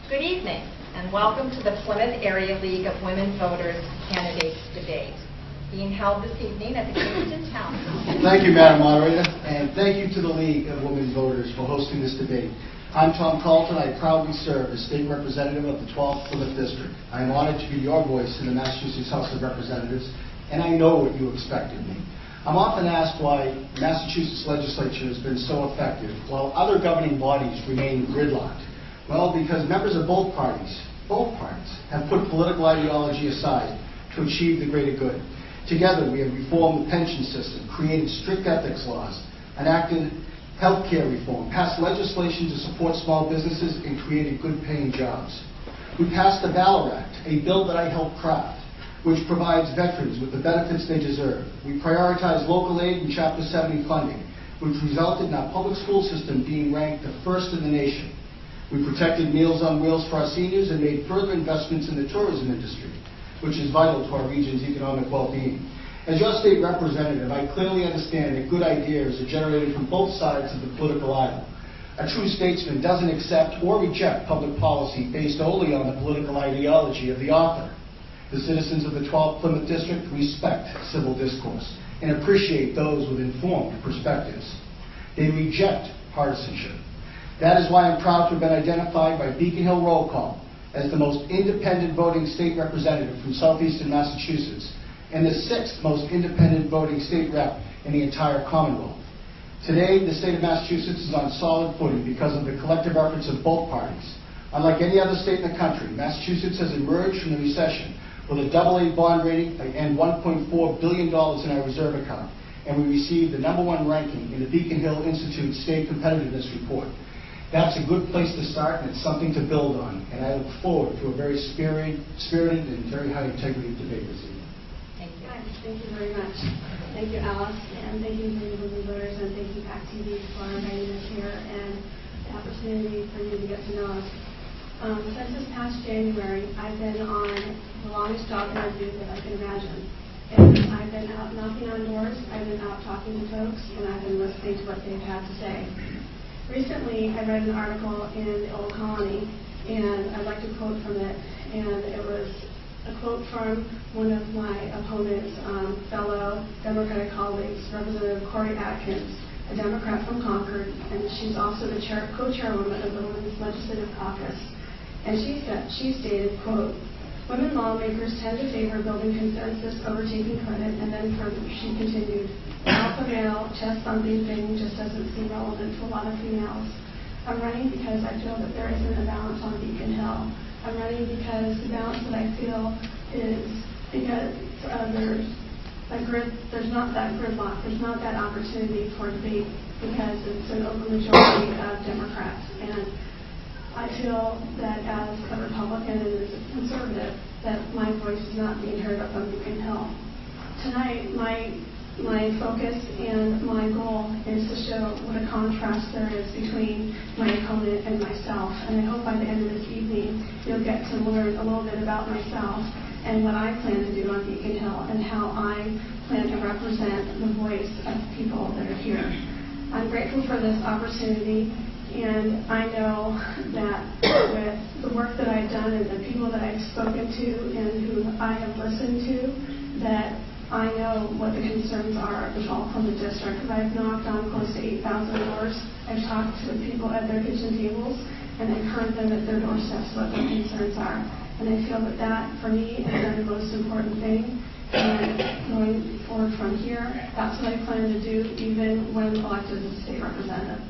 Good evening, and welcome to the Plymouth Area League of Women Voters Candidates Debate, being held this evening at the Kingston Town Hall. Thank you, Madam Moderator, and thank you to the League of Women Voters for hosting this debate. I'm Tom Calter, and I proudly serve as State Representative of the 12th Plymouth District. I am honored to be your voice in the Massachusetts House of Representatives, and I know what you expect of me. I'm often asked why the Massachusetts legislature has been so effective while other governing bodies remain gridlocked. Well, because members of both parties, have put political ideology aside to achieve the greater good. Together, we have reformed the pension system, created strict ethics laws, enacted health care reform, passed legislation to support small businesses, and created good-paying jobs. We passed the Valor Act, a bill that I helped craft, which provides veterans with the benefits they deserve. We prioritized local aid and Chapter 70 funding, which resulted in our public school system being ranked the first in the nation. We protected Meals on Wheels for our seniors and made further investments in the tourism industry, which is vital to our region's economic well-being. As your state representative, I clearly understand that good ideas are generated from both sides of the political aisle. A true statesman doesn't accept or reject public policy based only on the political ideology of the author. The citizens of the 12th Plymouth District respect civil discourse and appreciate those with informed perspectives. They reject partisanship. That is why I'm proud to have been identified by Beacon Hill Roll Call as the most independent voting state representative from southeastern Massachusetts and the 6th most independent voting state rep in the entire Commonwealth. Today, the state of Massachusetts is on solid footing because of the collective efforts of both parties. Unlike any other state in the country, Massachusetts has emerged from the recession with a AA bond rating and $1.4 billion in our reserve account, and we received the #1 ranking in the Beacon Hill Institute State Competitiveness Report. That's a good place to start, and it's something to build on, and I look forward to a very spirited and very high integrity debate this evening. Thank you. Thank you very much. Thank you, Alice, and thank you, Women Voters, and thank you, PAC TV, for inviting us here and the opportunity for you to get to know us. Since this past January, I've been on the longest job interview that I can imagine. And I've been out knocking on doors, I've been out talking to folks, and I've been listening to what they've had to say. Recently, I read an article in the Old Colony, and I'd like to quote from it. And it was a quote from one of my opponent's fellow Democratic colleagues, Representative Corey Atkins, a Democrat from Concord, and she's also the co-chairwoman of the Women's Legislative Caucus. And she stated, quote, "Women lawmakers tend to favor building consensus over taking credit," and then further, she continued, "The alpha male chest-thumping thing just doesn't seem relevant to a lot of females. I'm running because I feel that there isn't a balance on Beacon Hill. I'm running because the balance that I feel is because there's not that gridlock, there's not that opportunity for debate because it's an overmajority of Democrats. And I feel that as a Republican and as a conservative, that my voice is not being heard up on Beacon Hill. Tonight, my focus and my goal is to show what a contrast there is between my opponent and myself. And I hope by the end of this evening, you'll get to learn a little bit about myself and what I plan to do on Beacon Hill and how I plan to represent the voice of people that are here. I'm grateful for this opportunity. And I know that with the work that I've done and the people that I've spoken to and who I have listened to, that I know what the concerns are of the 12th Plymouth District. I've knocked on close to 8,000 doors. I've talked to people at their kitchen tables, and I've heard them at their doorsteps what their concerns are. And I feel that that, for me, is the most important thing. And going forward from here, that's what I plan to do, even when elected as a state representative.